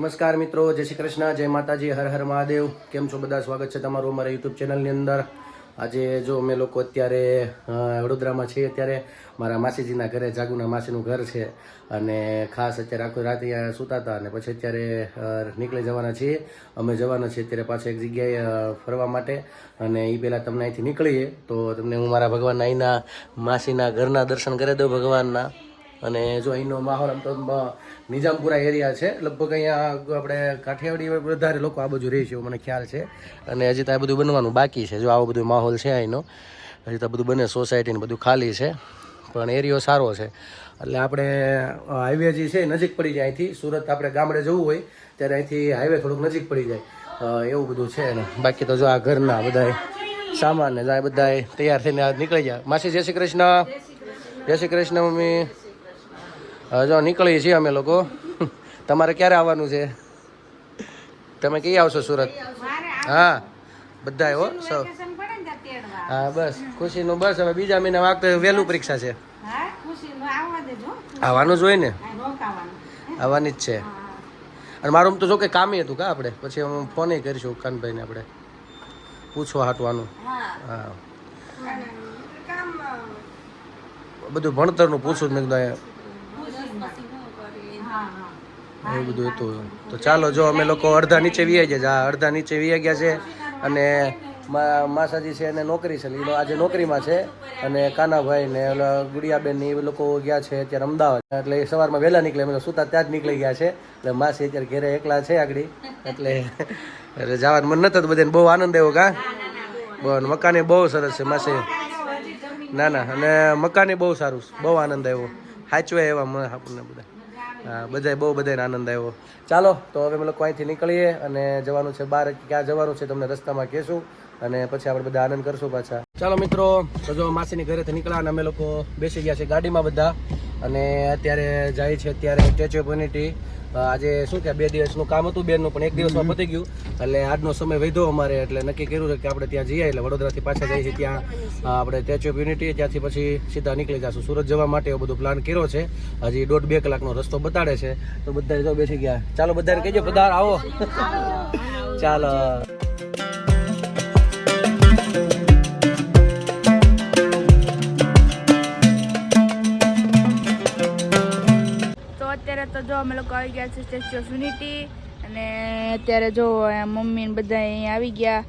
નમસ્કાર મિત્રો, જય શ્રી કૃષ્ણ, જય માતાજી, હર હર મહાદેવ. કેમ છો બધા? સ્વાગત છે તમારું અમારા યુટ્યુબ ચેનલની અંદર. આજે જો અમે લોકો અત્યારે વડોદરામાં છીએ. અત્યારે મારા માસીજીના ઘરે, જાગુના માસીનું ઘર છે અને ખાસ અત્યારે આખો રાત અહીંયા સૂતા હતા અને પછી અત્યારે નીકળી જવાના છીએ. અમે જવાના છીએ અત્યારે પાછા એક જગ્યાએ ફરવા માટે અને એ પહેલાં તમને અહીંથી નીકળીએ તો તમને હું મારા ભગવાનના અહીંના માસીના ઘરના દર્શન કરી દઉં ભગવાનના. અને જો અહીંનો માહોલ આમ તો નિજામપુરા એરિયા છે, લગભગ અહીંયા આપણે કાઠિયાવાડી વધારે લોકો આ બાજુ રહે છે એવું મને ખ્યાલ છે. અને હજી તો આ બધું બનવાનું બાકી છે. જો આવો બધો માહોલ છે અહીંનો, હજી તો બધું બને, સોસાયટીને બધું ખાલી છે પણ એરિયો સારો છે. એટલે આપણે હાઈવે જે છે નજીક પડી જાય અહીંથી. સુરત આપણે ગામડે જવું હોય ત્યારે અહીંથી હાઈવે થોડુંક નજીક પડી જાય એવું બધું છે ને. બાકી તો જો આ ઘરના બધા સામાન ને જાય બધા તૈયાર થઈને નીકળી જાય. માસી જય શ્રી કૃષ્ણ. જય શ્રી કૃષ્ણ મમ્મી. જો નીકળીએ છીએ અમે લોકો. તમારે ક્યારે આવવાનું છે? તમે કઈ આવશો સુરત? હા બધા હો સૌ. હા બસ ખુશીનું બસ. હવે બીજા મહિના વાગતો વહેલું પરીક્ષા છે. આવવાનું જ હોય ને, આવવાની જ છે. અને મારું તો જો કે કામ હતું કા, આપણે પછી હું ફોન કરીશું કાનભાઈને, આપણે પૂછવા હાટવાનું. હા બધું ભણતરનું પૂછું મેં કીધું એવું બધું હતું. તો ચાલો જો અમે લોકો અડધા નીચે વી ગયા. અડધા નીચે વી ગયા છે અને માસાજી છે એને નોકરી છે, આજે નોકરીમાં છે. અને કાનાભાઈ ને ઓલા ગુડિયાબેન ને એ લોકો ગયા છે અત્યારે અમદાવાદ. એટલે સવારમાં વહેલા નીકળે, અમે સુતા ત્યાં જ નીકળી ગયા છે. એટલે માસી અત્યારે ઘરે એકલા છે આગળ. એટલે જવાનું મન નતું. બધાને બહુ આનંદ આવ્યો કા. બહુ મકાને બહુ સરસ છે માસી. ના ના, અને મકાને બહુ સારું, બહુ આનંદ આવ્યો. સાચવે એવા મને આપણને બધા. હા બધાય બહુ બધાને આનંદ આવ્યો. ચાલો તો હવે અમે લોકો અહીંથી નીકળીએ અને જવાનું છે બહાર. ક્યાં જવાનું છે તમને રસ્તામાં કહેશું અને પછી આપણે બધા આનંદ કરશું પાછા. ચાલો મિત્રો, તો જો માસીની ઘરેથી નીકળ્યા અને અમે લોકો બેસી ગયા છે ગાડીમાં બધા અને અત્યારે જાય છે અત્યારે સ્ટેચ્યુ ઓફ યુનિટી. આજે શું કે 2 દિવસનું કામ હતું બેનનું, પણ 1 દિવસમાં પતી ગયું. એટલે આજનો સમય વધ્યો અમારે, એટલે નક્કી કર્યું છે કે આપણે ત્યાં જઈએ. એટલે વડોદરાથી પાછા જઈએ છીએ ત્યાં આપણે સ્ટેચ્યુ ઓફ યુનિટી. ત્યાંથી પછી સીધા નીકળી જશું સુરત જવા માટે. એવો બધો પ્લાન કર્યો છે. હજી 1.5-2 કલાકનો રસ્તો બતાડે છે. તો બધા જો બેસી ગયા. ચાલો બધાને કહેજો પધાર આવો. ચાલો અત્યારે તો જો અમે લોકો આવી ગયા છે સ્ટેચ્યુ ઓફ યુનિટી. અને અત્યારે જો મમ્મી ને બધા અહીંયા આવી ગયા,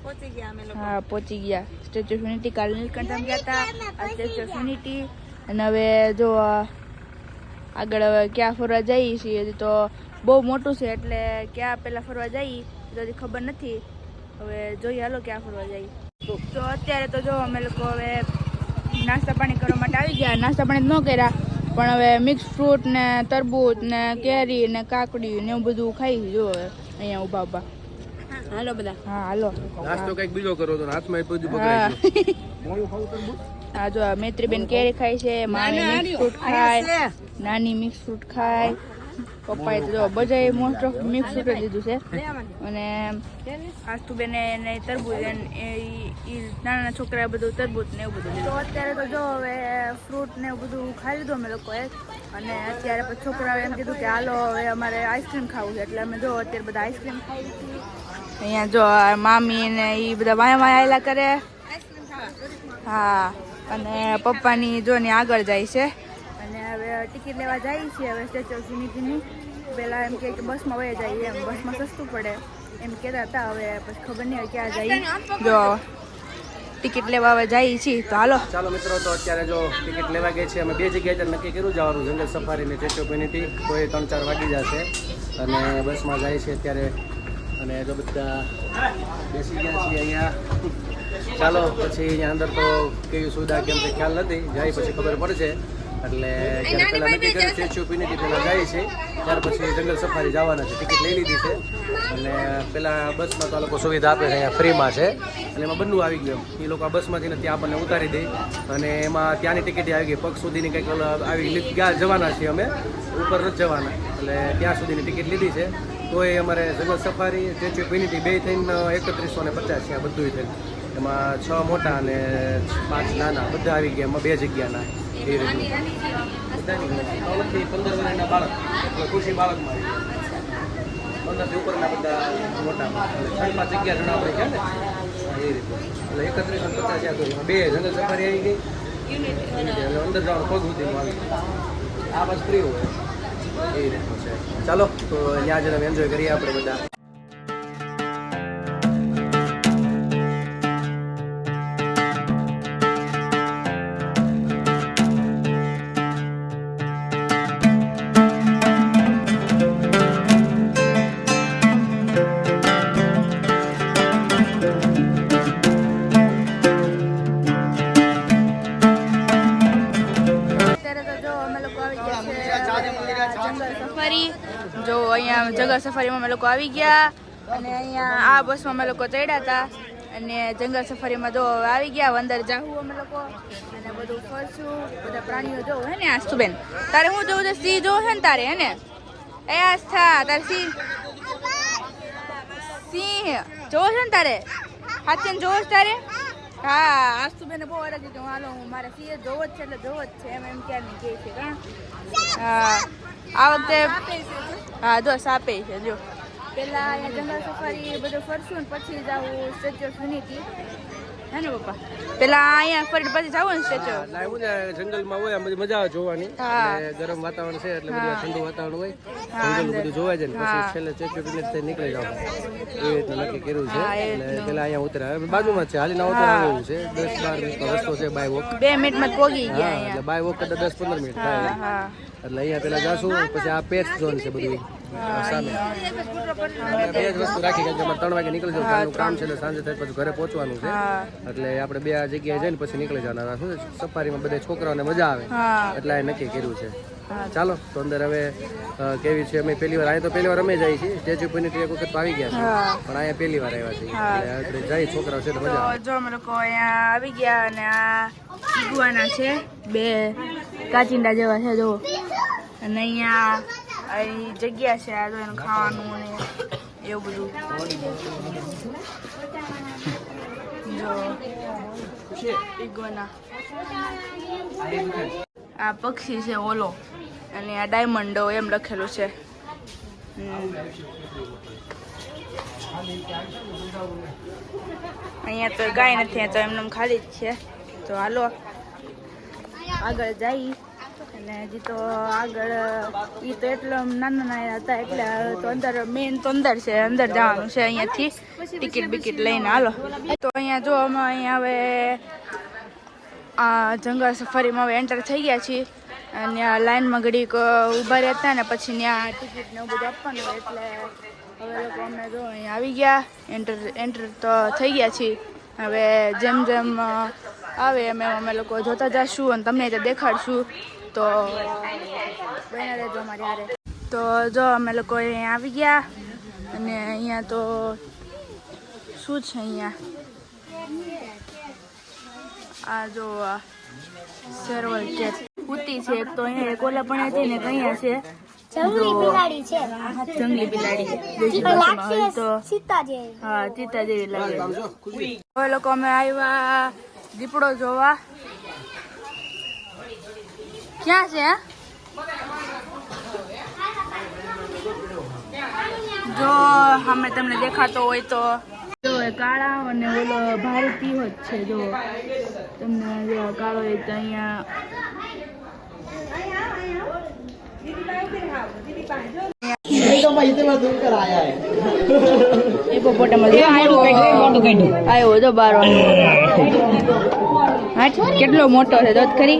પહોંચી ગયા અમે લોકો. હા પહોંચી ગયા સ્ટેચ્યુ ઓફ યુનિટી. કાલે નીલકંઠ ગયા હતા, આ સ્ટેચ્યુ ઓફ યુનિટી. અને હવે જો આગળ હવે ક્યાં ફરવા જઈએ છીએ તો બહુ મોટું છે, એટલે ક્યાં પહેલાં ફરવા જઈએ તો હજી ખબર નથી. હવે જોઈએ હાલો ક્યાં ફરવા જઈએ. તો અત્યારે તો જો અમે લોકો હવે નાસ્તા પાણી કરવા માટે આવી ગયા. નાસ્તા પાણી ન કર્યા પણ હવે મિક્સ ફ્રૂટ ને તરબૂચ ને કેરી ને કાકડી ને એવું બધું ખાઈ. જો હવે અહીંયા ઉભા ઉભા. હાલો બધા. હા હાલો. નાસ્તો કઈક બીજો કરો તો હાથમાં બધું પકડાઈ ગયું. હા જો મૈત્રીબેન કેરી ખાય છે, મામી મિક્સ ફ્રૂટ ખાય, નાની મિક્સ ફ્રૂટ ખાય, પપ્પાએ તો જો બધાએ મોસ્ટ ઓફ મિક્સ ફ્રૂટ જ લીધું છે. અને આસ્તુબેન ને તરબૂચ, નાના છોકરાએ બધું તરબૂચ ને એવું બધું. તો અત્યારે તો જો હવે ફ્રૂટ ને એવું બધું ખાઈ લીધું અમે લોકોએ. અને અત્યારે પછી છોકરાઓએ એમ કીધું કે હાલો હવે અમારે આઈસ્ક્રીમ ખાવું છે. એટલે અમે જો અત્યારે બધા આઈસ્ક્રીમ ખાઈ લીધી. અહીંયા જો મામી ને એ બધા વાયા વાયા આવેલા કરે. હા અને પપ્પાની જો ને આગળ જાય છે. અને હવે ટિકિટ લેવા જાય છે હવે સ્ટેચ્યુ ઓફ યુનિટીની. પહેલાં એમ કે બસમાં વહી જઈએ, એમ બસમાં સસ્તું પડે એમ કહેતા હતા. હવે પછી ખબર નહીં હવે ક્યાં જઈએ. જો ટિકિટ લેવા હવે જઈએ છીએ તો હાલો. ચાલો મિત્રો, તો અત્યારે જો ટિકિટ લેવા ગઈ છે. અમે 2 જગ્યાએ નક્કી કર્યું જવાનું, જંગલ સફારી ને સ્ટેચ્યુ ઓફ યુનિટી. તો એ 3-4 વાગી જશે અને બસમાં જાય છે અત્યારે. અને જો બધા બેસી ગયા છીએ અહીંયા. ચાલો પછી અહીંયા અંદર તો કેવી સુવિધા કેમ છે ખ્યાલ નથી, જાય પછી ખબર પડશે. એટલે જ્યારે પહેલાં નક્કી કર્યું સ્ટેચ્યુ ઓફ યુનિટી પહેલાં જાય છે, ત્યાર પછી જંગલ સફારી જવાના છે. ટિકિટ લઈ લીધી છે અને પહેલાં બસમાં તો આ લોકો સુવિધા આપે છે, અહીંયા ફ્રીમાં છે. અને એમાં બંને આવી ગયો. એ લોકો આ બસમાંથી ત્યાં આપણને ઉતારી દે અને એમાં ત્યાંની ટિકિટ આવી ગઈ. પગ સુધીની કંઈક આવી ત્યાં જવાના છીએ અમે, ઉપર નથી જવાના. એટલે ત્યાં સુધીની ટિકિટ લીધી છે. તો એ અમારે જંગલ સફારી સ્ટેચ્યુ ઓફ યુનિટી બે થઈને 3150 છે આ બધું થઈને. એમાં 6 મોટા અને 5 નાના બધા આવી ગયા. એમાં 2 જગ્યાના એ રીતે બધાની 15 વર્ષના બાળક, ખુશી બાળકમાં નથી ઉપરના બધા મોટા એટલે 5-11 જણા આપણે ગયા ને એ રીતે એટલે 31 અને 50 જ્યાં કરી 2 જંગલ સફારી આવી ગઈ એટલે અંદર જવાનું પગ સુધી આવી આ બસ ફ્રી હોય એ રીતનું છે. ચાલો તો ત્યાં જઈને એન્જોય કરીએ આપણે બધા. સફારી જો અહીંયા જંગલ સફારીમાં અમે લોકો આવી ગયા અને અહીંયા આ બસમાં અમે લોકો ચડ્યા હતા અને જંગલ સફારીમાં જો આવી ગયા અંદર જાવું અમે લોકો અને બધું ફરશું બધા પ્રાણીઓ જોવું હે ને આસ્થુબેન તારે હું જોવું છે સિંહ જોવું છે ને તારે હે ને એ આસ્થા તારે સિંહ જોવો છે ને તારે હાથે જોવો છે તારે હા આસ્થુબેન બહુ અરગ કે હાલો હું મારે સિંહ જોવો જ છે એટલે જોવો જ છે એમ ક્યારે કહે છે કા હા આ વખતે હા જો સાપે છે જો પેલા અહીંયા જંગલ સફારી બધું ફરશું ને પછી જાવું સ્ટેચ્યુ ઓફ યુનિટી હે ને પપ્પા પેલા અહીંયા ફરી પછી જાવું ને સ્ટેચ્યુ એટલે એવું ને જંગલમાં હોય આમ બધી મજા આવે જોવાની એટલે ગરમ વાતાવરણ છે એટલે બધું ઠંડુ વાતાવરણ હોય જંગલ બધું જોવા જાય ને પછી છેલ્લે સ્ટેચ્યુ ઓફ યુનિટી નીકળી જાવ એ રીતનું નક્કી કર્યું છે એટલે પેલા અહીંયા ઉતર્યા બાજુમાં જ છે હાલીને આવતો એવું છે 10-12 મિનિટનો રસ્તો છે બાય વોક 2 મિનિટમાં પોગી ગયા એટલે બાય વોક કરતા 10-15 મિનિટ થાય એટલે અહીંયા પેલા જાશું પછી આ પેટ ઝોન છે બધું સામે બે જ વસ્તુ રાખી કે અમારે 3 વાગે નીકળી જવું કામ છે એટલે સાંજે થાય પછી ઘરે પહોંચવાનું છે એટલે આપણે બે જગ્યાએ જઈને પછી નીકળી જવાના શું સફારીમાં બધા છોકરાઓને મજા આવે એટલે આ નક્કી કર્યું છે. ચાલો તો અંદર હવે કેવી છે અમે પહેલી વાર અહીંયા તો પહેલી વાર અમે જઈએ છીએ સ્ટેચ્યુ ઓફ યુનિટી એક વખત આવી ગયા છે પણ અહીંયા પહેલી વાર આવ્યા છીએ એટલે જાય છોકરાઓ છે તો મજા આવે. જો અમે લોકો અહીંયા આવી ગયા અને આ ઈગુઆના છે 2 કાચિંડા જેવા છે જો અને અહીંયા આ જગ્યા છે આ જો એનું ખાવાનું ને એવું બધું જો ઈગુઆના આ પક્ષી છે ઓલો અને આ ડાયમંડો એમ લખેલું છે. અહીંયા તો ગાય નથી તો એમને ખાલી જ છે તો હાલો આગળ જઈ અને હજી તો આગળ એ તો એટલો નાના હતા એટલે તો અંદર મેન તો અંદર છે અંદર જવાનું છે અહીંયાથી ટિકિટ બિકિટ લઈને હાલો. તો અહીંયા જો અમે અહીંયા હવે આ જંગલ સફારીમાં હવે એન્ટર થઈ ગયા છીએ અને આ લાઈનમાં ઘડીક ઊભા રહેતા ને પછી ત્યાં ટિકિટ ને એવું બધું આપવાનું હોય એટલે હવે લોકો અમે જો અહીંયા આવી ગયા એન્ટર તો થઈ ગયા છીએ. હવે જેમ જેમ આવે એમ અમે લોકો જોતા જઈશું અને તમને તે દેખાડશું તો બને રહેજો અમારી હારે. તો જો અમે લોકો અહીંયા આવી ગયા અને અહીંયા તો શું છે અહીંયા આ જો સેરવલ કેટ કૂતી છે એક તો અહીંયા એક ઓલા પણ હતી ને કયા છે જંગલી બિલાડી છે જંગલી બિલાડી તો હા ચિત્તા જેવી લાગે. હવે લોકો અમે આવ્યા દીપડો જોવા. ક્યાં છે જો અમે તમને દેખાતો હોય તો જો કાળા અને ઓલો ભારતીય જ છે જો તમને જો કાળો હોય તો અહીંયા આવ્યો જો બારો કેટલો મોટો છે દોત ખરી.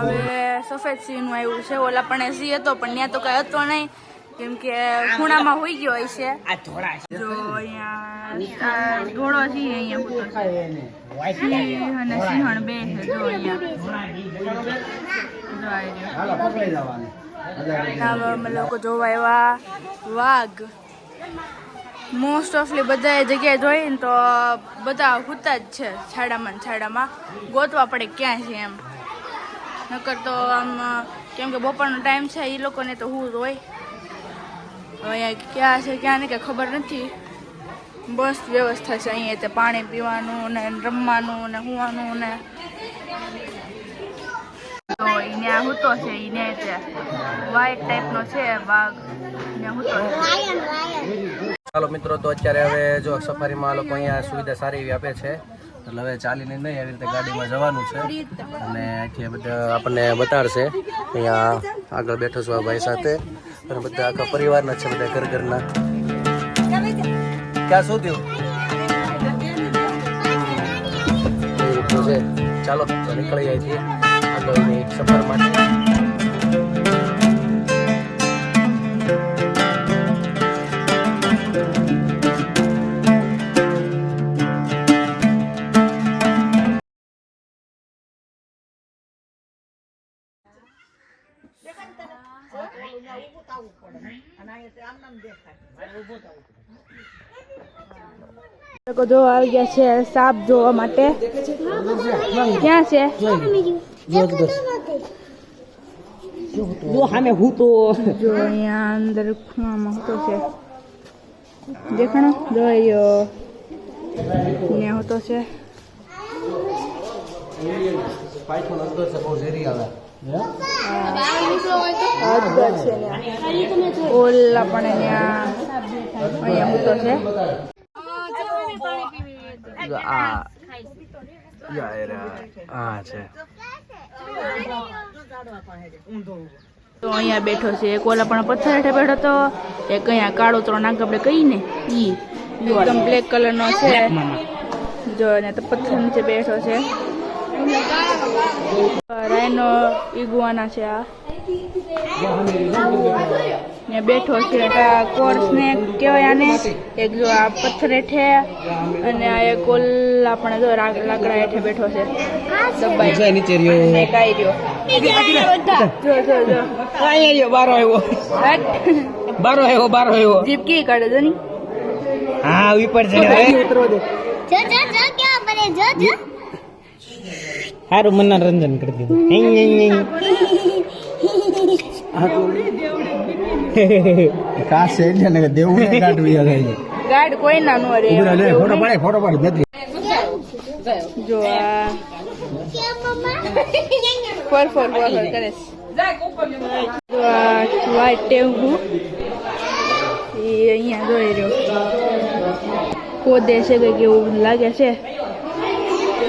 હવે સફેદ સિંહ નું આવ્યું છે ઓલા પણ સિંહ હતો પણ ત્યાં તો કઈ હતો નહીં કેમ કે ખૂણામાં હોઈ ગયો હોય છે. જો અહીંયા ઘોડો છે અહીંયા સિંહ અને સિંહણ બે છે જો અહીંયા અમે લોકો જોવા એવા વાઘ મોસ્ટ ઓફલી બધા જગ્યાએ જોઈએ ને તો બધા હોતા જ છે છાડામાં ગોતવા પડે ક્યાં છે એમ નકર તો આમ કેમ કે બપોરનો ટાઈમ છે એ લોકોને તો હું હોય અહીંયા ક્યાં છે ક્યાં ને કે ખબર નથી. બસ વ્યવસ્થા છે અહીંયા તે પાણી પીવાનું ને રમવાનું ને સુવાનું ને તો અહીંયા હૂતો છે એને વ્હાઈટ ટાઈપનો છે વાઘ ને હૂતો છે. લાયન લાયન ચાલો મિત્રો, તો અત્યારે હવે જો સફારીમાં આ લોકો અહીંયા સુવિધા સારી એવી આપે છે, એટલે હવે ચાલીને નહીં આવી રીતે ગાડીમાં જવાનું છે અને અહીંથી બધા આપણને બતાડશે. અહીંયા આગળ બેઠો છું આ ભાઈ સાથે અને બધા આખા પરિવારના છે, બધા ઘરના. ક્યાં શું થયું એ રીતનું છે. ચાલો તો નીકળી જાય છીએ આગળની સફર માટે. લોકો જો આવી ગયા છે સાપ જોવા માટે. ક્યાં છે? જો અહીંયા અંદર ખૂણામાં હોતો છે. દેખાણો જોયો ને હોતો છે. પાયથોન અંદર છે, બહુ ઝેરી આવે. અજગર છે ને ઓલા પણ અહીંયા હોતો છે. આ છે તો અહીંયા બેઠો છે. એક ઓલા પણ પથ્થર હેઠે બેઠો તો, એક અહીંયા કાળો ત્રણ નાક આપણે કહીએ ને ઈ એકદમ બ્લેક કલરનો છે. જો ને તો પથ્થર નીચે બેઠો છે. રાયનો ઈગુઆના છે આ ને બેઠો છે. કોર્સ ને કહેવાય આને. એક જો આ પથ્થર હેઠે અને આ એક ઓલા પણ જો લાકડા હેઠે બેઠો છે દબાઈ નીચે રહ્યો. અને કાઈ રહ્યો. જો જો જો બારો આવ્યો. જીપ કી કાઢે જો ની. હા ઉપર છે. ઉતરવા દે. જો જો જો ક્યાં બને જો જો સારું મનોરંજન કરી દીધું. કાશ છે એટલે ને દેવું ને કાઢવી આવે. ગાડ કોઈ ના નો રે. ફોટો પાડી. જો આ ફોર કરે છે. જો આ વ્હાઈટ ટેમ્પુ એ અહીંયા જોઈ રહ્યો ખોદે છે કે કેવું લાગે છે.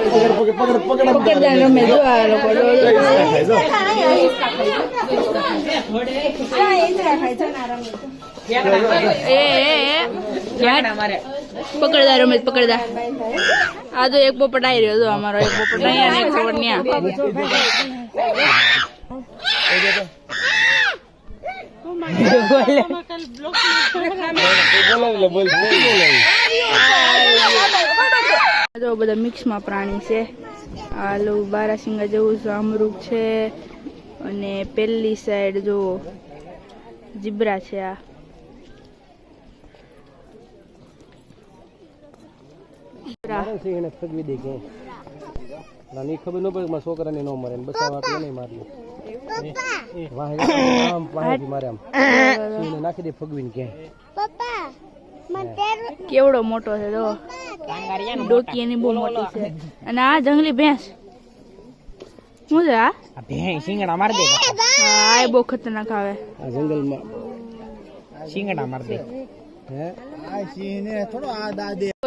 પકડતા રમે જો આ લોકો. પકડતા રમે પકડતા. આ તો એક પોપટ આવી રહ્યો. જો અમારો એક પોપટ અહીંયા ને એક પોપટ ત્યાં. જો બધા મિક્સમાં પ્રાણી છે. આ લો બારાસિંગા જેવું જામરૂક છે અને પેલી સાઈડ જો જીબ્રા છે. આ ફગવી દે કે નાની ખબર ન પડે છોકરાને ન મરે બસ આપણે નહીં મારી મારે આમ નાખી દે ફગવીને કે. પપ્પા કેવડો મોટો છે જો. ડોકી એની બહુ મોટી છે. અને આ જંગલી ભેંસ શું છે? આ શિંગડા માર દે. હા એ બહુ ખતરનાક આવે. આ જંગલમાં શિંગડા માર દે.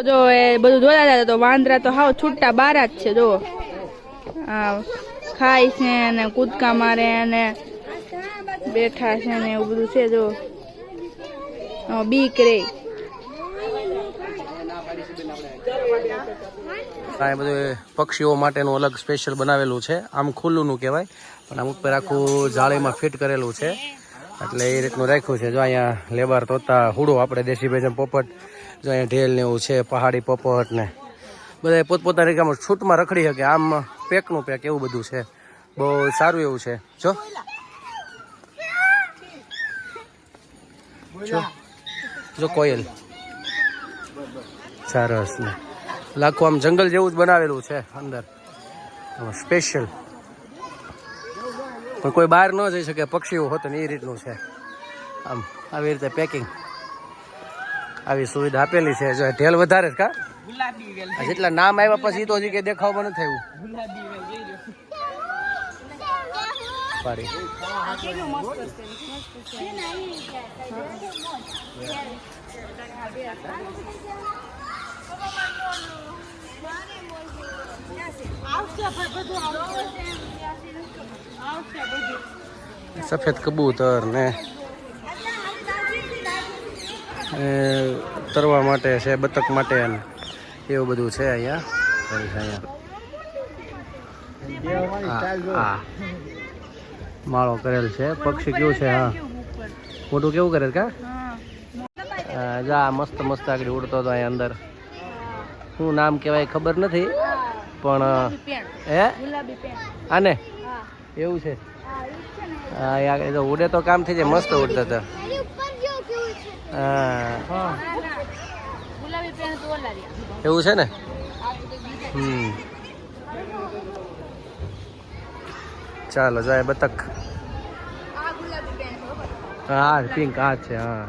જો એ બધું જોતા હતા તો વાંદરા તો હાવ છૂટા બારા જ છે. જો આ ખાય છે ને કૂદકા મારે ને બેઠા છે ને એવું બધું છે. જો બીક રે. આ બધું પક્ષીઓ માટેનું અલગ સ્પેશિયલ બનાવેલું છે. આમ ખુલ્લુંનું કહેવાય પણ આમ ઉપર આખું જાળીમાં ફિટ કરેલું છે એટલે એ રીતનું રાખ્યું છે. જો અહીંયા લેબાર તોતા હુડો આપણે દેશી ભેજમ પોપટ. જો અહીંયા ઢેલ ને એવું છે, પહાડી પોપટ ને બધા પોતપોતાની રીતમાં છૂટમાં રખડી શકે. આમ પેકનું પેક એવું બધું છે. બહુ સારું એવું છે. જો કોયલ સરસ ને લાખો આમ જંગલ જેવું જ બનાવેલું છે અંદર સ્પેશિયલ. પણ કોઈ બહાર ન જઈ શકે પક્ષીઓ હોત ને એ રીતનું છે. આમ આવી રીતે પેકિંગ આવી સુવિધા આપેલી છે. જો ઢેલ વધારે જ કા જેટલા નામ આવ્યા પછી તો હજી કઈ દેખાવમાં નથી થયું. સફારી. સફેદ કબૂતર ને તરવા માટે છે, બતક માટે ને એવું બધું છે અહીંયા. હા, માળો કરેલ છે. પક્ષી કેવું છે? હા, મોટું કેવું કરેલ કા? જા મસ્ત મસ્ત આગળ ઉડતો હતો અહીંયા અંદર. શું નામ કહેવાય ખબર નથી, પણ આને એવું છે. હા, આગળ તો ઉડે તો કામ થઈ જાય. મસ્ત ઉડતા હતા. હા, એવું છે ને. ચાલો જાય બતક. હા, પિંક આ છે. હા,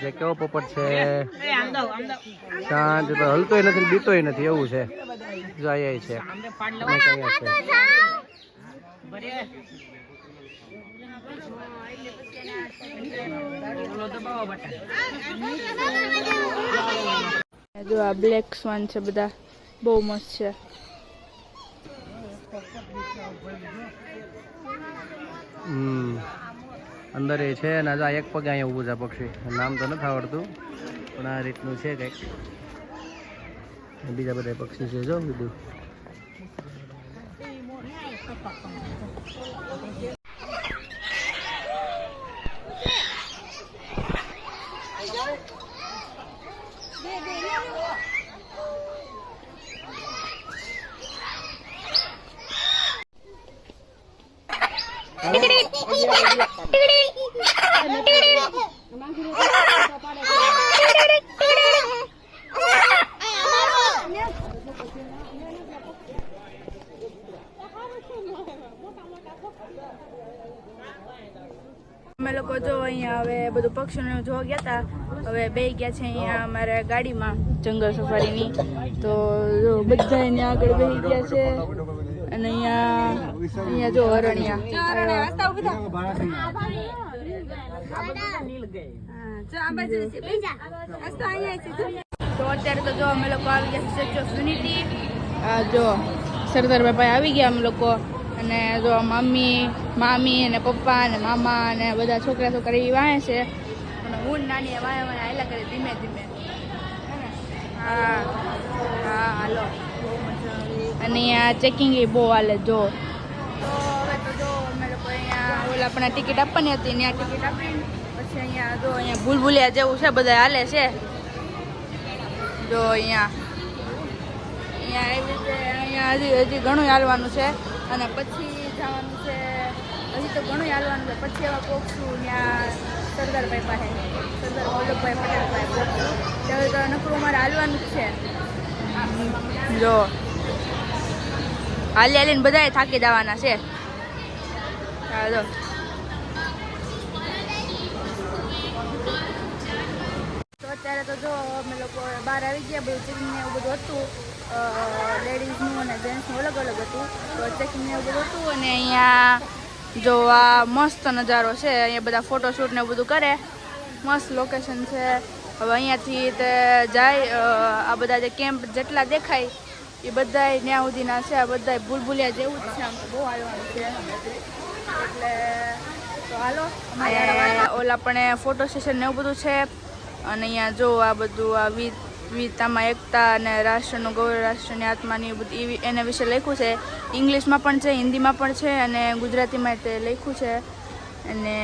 જે કેવો પોપટ છે, શાંત, હલતોય નથી, બીતોય નથી, એવું છે. જો અહીંયા છે, જો આ બ્લેક સ્વાન છે, બધા બહુ મસ્ત છે. અંદર એ છે ને. એક પગ અહીંયા ઊભું છે પક્ષી. નામ તો નથી આવડતું, પણ આ રીતનું છે કંઈક. બીજા બધા પક્ષી છે જો બધું. અમે લોકો જો અહીંયા હવે બધું પક્ષીઓને જોવા ગયા હતા. હવે બે ગયા છે અહીંયા અમારા ગાડીમાં જંગલ સફારીની. તો જો બધા અહીંયા આગળ બેસી ગયા છે. અને અહીંયા જો હરણિયા. તો અત્યારે તો જો અમે લોકો આવી ગયા સ્ટેચ્યુ ઓફ યુનિટી. જો સરદાર બાપા આવી ગયા અમે લોકો. અને જો મામી અને પપ્પા અને મામા અને બધા છોકરા છોકરી વાય છે. અને હું નાની વાય વાય હાલા કરે ધીમે ધીમે. હા હા, હાલો. અને અહીંયા ચેકિંગ એ બહુ હાલે જો. તો હવે તો જો અમે લોકો અહીંયા ઓલા આપણે ટિકિટ આપવાની હતી, ત્યાં ટિકિટ આપીને પછી અહીંયા જો અહીંયા ભૂલભુલિયા જેવું છે, બધા હાલે છે. જો અહીંયા એવી રીતે અહીંયા હજી ઘણું હાલવાનું છે. અને પછી જવાનું છે, હજી તો ઘણું હાલવાનું છે. પછી એવા પોખશું ત્યાં સરદારભાઈ પાસે, સરદાર વલ્લભભાઈ પટેલ પાસે પોખશું. ત્યારે તો નકરું અમારે હાલવાનું જ છે. જો હાલી હાલીને બધાએ થાકી જવાના છે. જો તો અત્યારે તો જો અમે લોકો બહાર આવી ગયા. બધું ચેકિંગ ને એવું બધું હતું, લેડીઝનું અને જેન્ટ્સનું અલગ અલગ હતું. તો ચેકિંગ ને એવું બધું હતું. અને અહીંયા જો આ મસ્ત નજારો છે. અહીંયા બધા ફોટોશૂટ ને એવું બધું કરે. મસ્ત લોકેશન છે. હવે અહીંયાથી તે જાય આ બધા જે કેમ્પ જેટલા દેખાય એ બધા ત્યાં સુધીના છે. આ બધા ભૂલભુલિયા જેવું જ છે. આમ તો બહુ હાલવાનું છે. એટલે તો હાલો ઓલા પણ ફોટો સેશન ને એવું બધું છે. અને અહીંયા જો આ બધું આ વિવિધતામાં એકતા અને રાષ્ટ્રનું ગૌરવ, રાષ્ટ્રની આત્માની બધી એના વિશે લખ્યું છે. ઇંગ્લિશમાં પણ છે, હિન્દીમાં પણ છે અને ગુજરાતીમાં તે લખ્યું છે. અને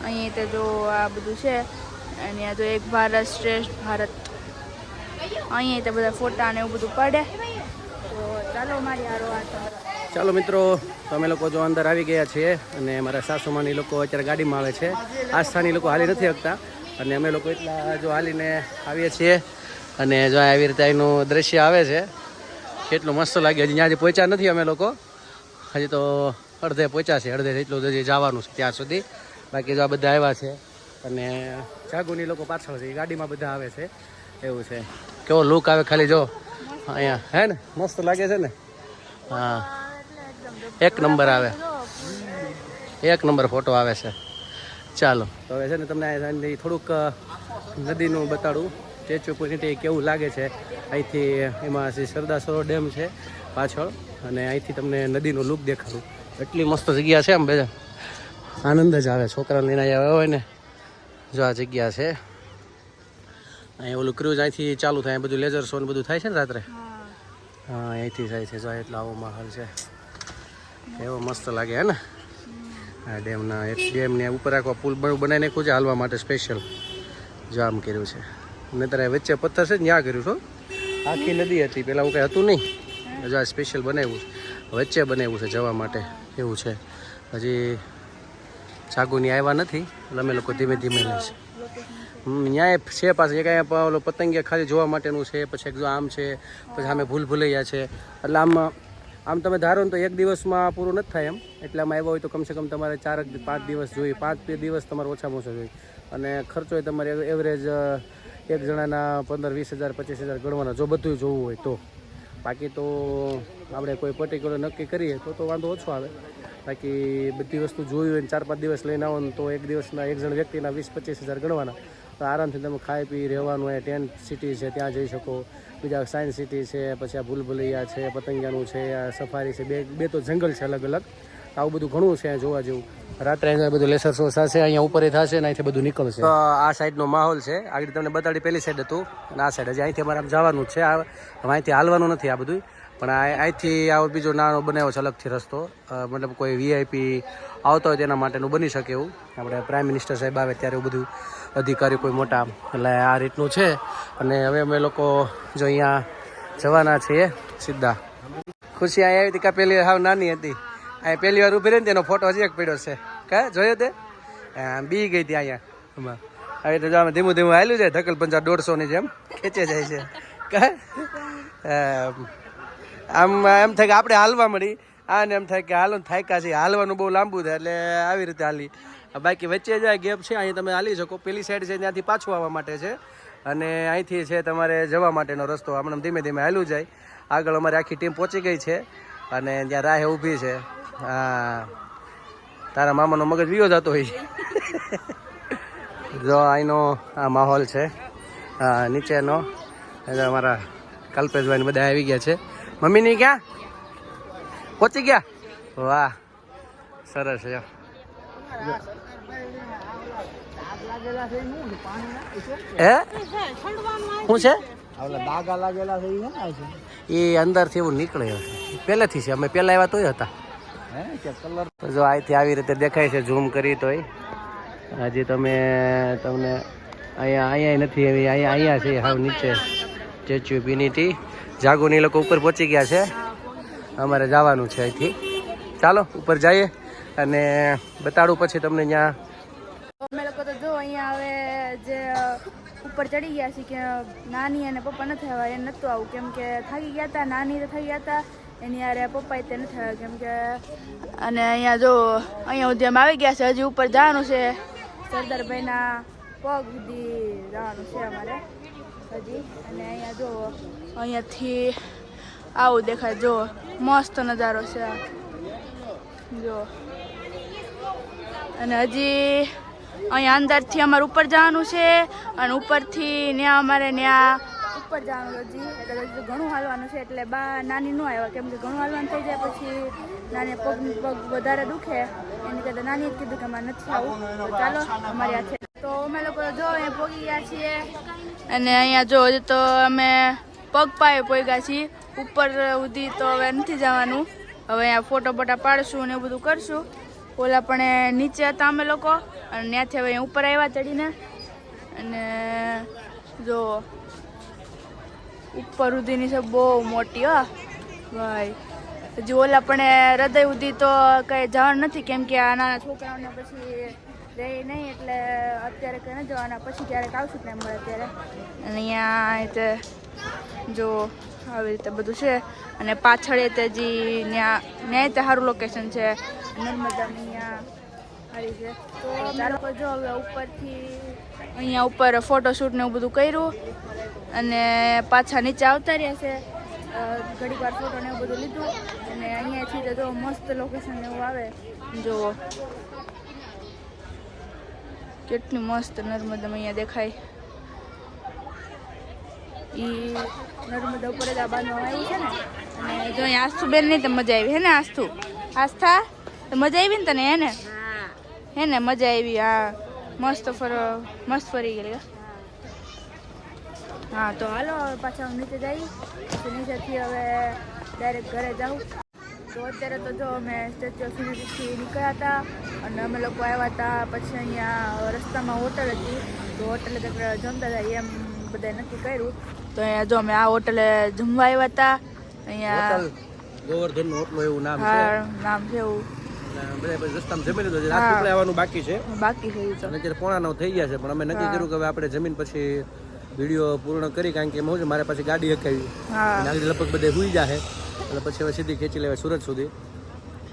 અહીં તે જો આ બધું છે. અને આ જો એક ભારત શ્રેષ્ઠ ભારત. અહીં તે બધા ફોટા ને એવું બધું પડે. તો ચાલો મારી હારો આ. ચાલો મિત્રો, તો અમે લોકો જો અંદર આવી ગયા છીએ. અને મારા સાસુમાની લોકો અત્યારે ગાડીમાં આવે છે. આસ્થાની લોકો હાલી નથી શકતા. અને અમે લોકો એટલા જો હાલીને આવીએ છીએ. અને જો આવી રીતે એનું દ્રશ્ય આવે છે, કેટલું મસ્ત લાગે. હજી ત્યાં પહોંચ્યા નથી અમે લોકો. હજી તો અડધે પહોંચ્યા છે, અડધે એટલું હજી જવાનું છે ત્યાં સુધી. બાકી જો આ બધા આવ્યા છે. અને જાગુની લોકો પાછળ છે, ગાડીમાં બધા આવે છે. એવું છે. કેવો લુક આવે ખાલી જો. અહીંયા હે ને મસ્ત લાગે છે ને હા એક નંબર આવે એક નંબર ફોટો આવે છે ચાલો તો હવે છે ને તમને અહીંથી થોડુંક નદીનું બતાડું સ્ટેચ્યુ ઓફ યુનિટી કેવું લાગે છે અહીંથી એમાં શ્રી સરદાર સરોવર ડેમ છે પાછળ અને અહીંથી તમને નદીનું લુક દેખાડું એટલી મસ્ત જગ્યા છે આમ બધા આનંદ જ આવે છોકરાને લઈને આવ્યા હોય ને જો આ જગ્યા છે અહીંયા ઓલું ક્રૂઝ અહીંથી ચાલુ થાય બધું લેઝર શો ને બધું થાય છે ને રાત્રે હા અહીંથી થાય છે જો એટલો આવો માહોલ છે એવો મસ્ત લાગે હે ને આ ડેમના એક ડેમને ઉપર આખો પુલ બનાવી નાખ્યું છે હાલવા માટે સ્પેશિયલ જો આમ કર્યું છે ને તારે વચ્ચે પથ્થર છે ને ત્યાં કર્યું છો આખી નદી હતી પહેલાં હું કંઈ હતું નહીં જો આ સ્પેશિયલ બનાવ્યું છે વચ્ચે બનાવ્યું છે જવા માટે એવું છે હજી જાગુની આવ્યા નથી એટલે અમે લોકો ધીમે ધીમે લઈશું ન્યાય છે પાસે એક અહીંયા ઓલો પતંગિયા ખાલી જોવા માટેનું છે પછી એક જો આમ છે પછી આમે ભૂલ ભૂલૈયા છે એટલે આમ તમે ધારો ને તો એક દિવસમાં પૂરું નથી થાય એમ એટલે આમાં આવ્યા હોય તો કમસે કમ તમારે 4-5 દિવસ જોઈએ 5 દિવસ તમારે ઓછામાં ઓછા જોઈએ અને ખર્ચો તમારે એવરેજ એક જણાના 15-20 હજાર 25 હજાર ગણવાના જો બધું જોવું હોય તો બાકી તો આપણે કોઈ પર્ટિક્યુલર નક્કી કરીએ તો વાંધો ઓછો આવે બાકી બધી વસ્તુ જોઈ હોય ને 4-5 દિવસ લઈને આવો ને તો એક દિવસના એક જણ વ્યક્તિના 20-25 હજાર ગણવાના તો આરામથી તમે ખાઈ પી રહેવાનું હોય ટેન્ટ સિટી છે ત્યાં જઈ શકો બીજા સાયન્સ સિટી છે પછી આ ભૂલભુલૈયા છે પતંગિયાનું છે આ સફારી છે બે તો જંગલ છે અલગ અલગ આવું બધું ઘણું છે જોવા જેવું રાત્રે અહીંયા બધું લેસર શો થશે અહીંયા ઉપર થશે ને અહીંથી બધું નીકળશે તો આ સાઈડનો માહોલ છે આગળ તમને બતાડી પેલી સાઈડ હતું અને આ સાઈડ હજી અહીંથી અમારે આમ જવાનું જ છે અહીંથી હાલવાનું નથી આ બધું પણ અહીંથી આવો બીજો નાનો બનાવ્યો છે અલગથી રસ્તો મતલબ કોઈ વીઆઈપી આવતો હોય તેના માટેનું બની શકે એવું આપણે પ્રાઇમ મિનિસ્ટર સાહેબ આવે ત્યારે એવું બધું અધિકારી કોઈ મોટા એટલે આ રીતનું છે અને હવે અમે લોકો જો અહીંયા જવાના છીએ સીધા ખુશી અહીંયા આવી હતી કાં પહેલી હાવ નાની હતી અહીંયા પહેલી વાર ઊભી રહી ને તેનો ફોટો હજી એક પડ્યો છે કાં જોયો તે બી ગઈ હતી અહીંયા હવે તો જો અમે ધીમું ધીમું હાલ્યું છે ધકલ પંચા 150ની જેમ ખેંચે જાય છે કાં આમ એમ થાય કે આપણે હાલવા મળી આને એમ થાય કે હાલો થાયકા છે હાલવાનું બહુ લાંબુ થાય એટલે આવી રીતે હાલી બાકી વચ્ચે જાય ગેપ છે અહીં તમે હાલી શકો પેલી સાઈડ છે ત્યાંથી પાછું આવવા માટે છે અને અહીંથી છે તમારે જવા માટેનો રસ્તો હમણાં ધીમે ધીમે હાલ્યું જાય આગળ અમારી આખી ટીમ પહોંચી ગઈ છે અને ત્યાં રાહે ઊભી છે હા તારા મામાનો મગજ વિયો જતો હોય જો અહીંનો આ માહોલ છે હા નીચેનો અમારા કલ્પેશભાઈ બધા આવી ગયા છે મમ્મીની ક્યાં પહોંચી ગયા વાહ સરસ છે હે શું છે દાગા લાગેલા છે એ અંદરથી એવું નીકળે પહેલેથી છે અમે પહેલા આવ્યા તોય હતા જો અહીંથી આવી રીતે દેખાય છે ઝૂમ કરી તોય હજી તમને અહીંયા નથી એવી અહીંયા છે હાવ નીચે સ્ટેચ્યુ ઓફ યુનિટી જાગોની લોકો ઉપર પહોંચી ગયા છે અમારે જવાનું છે અહીંથી ચાલો ઉપર જઈએ અને બતાડું પછી તમને ત્યાં અમે લોકો તો જો અહીંયા હવે જે ઉપર ચડી ગયા છે કે નાની અને પપ્પા નથી આવ્યા એ નહોતું આવું કેમ કે થાકી ગયા હતા નાની તો થઈ ગયા હતા એની યારે પપ્પા તે નથી આવ્યા કેમ કે અને અહીંયા જો અહીંયા સુધી અમે આવી ગયા છે હજી ઉપર જવાનું છે સરદારભાઈના પગ સુધી જવાનું છે અમારે હજી અને અહીંયા જો અહીંયાથી આવું દેખાય જો મસ્ત નજારો છે જો અને હજી અહીંયા અંદરથી અમારે ઉપર જવાનું છે અને ઉપરથી ત્યાં અમારે ત્યાં ઉપર જવાનું હજી એટલે હજી ઘણું હાલવાનું છે એટલે બા નાની ન આવ્યા કેમ કે ઘણું હાલવાનું થઈ જાય પછી નાની પગ વધારે દુખે એની કરતાં નાની જ કીધું કે અમારે નથી આવું તો ચાલો અમારી આ છે તો અમે લોકો જો અહીંયા પહોંચી ગયા છીએ અને અહીંયા જો હજી તો અમે પગ પાયે પહોંચ્યા છીએ ઉપર સુધી તો હવે નથી જવાનું હવે અહીંયા ફોટો બોટા પાડશું ને એવું બધું કરશું ઓલા પણ નીચે હતા અમે લોકો અને ત્યાંથી હવે ઉપર આવ્યા ચડીને અને જો ઉપર સુધીની છે બહુ મોટી હો ભાઈ હજી ઓલા પણ હૃદય સુધી તો કંઈ જવાનું નથી કેમ કે આ નાના છોકરાઓને પછી રહે નહીં એટલે અત્યારે કંઈ ન જવાના પછી ક્યારેક આવશું ટાઈમ મળે ત્યારે અને અહીંયા જો આવી રીતે બધું છે અને પાછળ એ તે હજી ત્યાં તે સારું લોકેશન છે નર્મદાની અહીંયા સારી છે તો અમે લોકો જો હવે ઉપરથી અહીંયા ઉપર ફોટોશૂટ ને એવું બધું કર્યું અને પાછા નીચે આવતા રહ્યા છે ઘડીક વાર ફોટો ને એવું બધું લીધું અને અહીંયાથી તો જો મસ્ત લોકેશન એવું આવે જુઓ કેટલી મસ્ત નર્મદા અહીંયા દેખાય ઈ નર્મદા ઉપર જ આ બાંધવામાં આવ્યું છે ને અને જો અહીંયા આસ્થુ બેન નહીં તો મજા આવી હે ને આસ્થા તો મજા આવી ને તને હે ને મજા આવી હા મસ્ત ફરી ગયેલી હા તો હાલો હવે પાછા નીચે જઈએ પછી નીચેથી હવે ડાયરેક્ટ ઘરે જાઉં તો અત્યારે તો જો અમે સ્ટેચ્યુ ઓફ યુનિટીથી નીકળ્યા હતા અને અમે લોકો આવ્યા હતા પછી અહીંયા રસ્તામાં હોટલ હતી તો હોટલે કંઈક જમતા હતા એમ બધાએ નક્કી કર્યું તો અહીંયા જો અમે આ હોટલે જમવા આવ્યા હતા અહીંયા ગોવર્ધન હોટલ એવું નામ છે હા નામ છે એવું બધા પછી રસ્તામાં જમી લીધું છે રાજપીપળા આવવાનું બાકી છે બાકી છે ઈ તો અને અત્યારે 8:45 થઈ ગયા છે પણ અમે નક્કી કર્યું કે હવે આપણે જમીન પછી વિડીયો પૂર્ણ કરી કારણ કે એમ હોય છે મારે પાછી ગાડી હકાવી હા અને આગળ લગભગ બધે સુઈ જાય એટલે પછી હવે સીધી ખેંચી લેવાય સુરત સુધી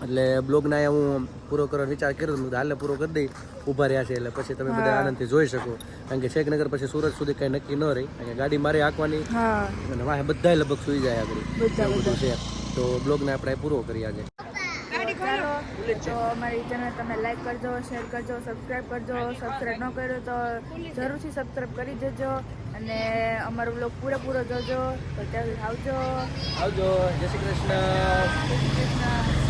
એટલે બ્લોગના અહીંયા હું પૂરો કરવાનો વિચાર કર્યો હતો હાલે પૂરો કરી દઈ ઊભા રહ્યા છે એટલે પછી તમે બધા આનંદથી જોઈ શકો કારણ કે શેખનગર પછી સુરત સુધી કંઈ નક્કી ન રહી કારણ કે ગાડી મારે હાંકવાની હા અને વાહે બધાય લગભગ સુઈ જાય આગળ બધા એવું બધું છે તો બ્લોગને આપણે પૂરો કરી આજે ચાલો તો અમારી ચેનલ તમે લાઈક કરજો શેર કરજો સબસ્ક્રાઈબ કરજો સબસ્ક્રાઈબ ન કર્યો તો જરૂરથી સબસ્ક્રાઈબ કરી દેજો અને અમારો બ્લોગ પૂરેપૂરો જોજો તો ત્યાં આવજો આવજો જય શ્રી કૃષ્ણ જય શ્રી કૃષ્ણ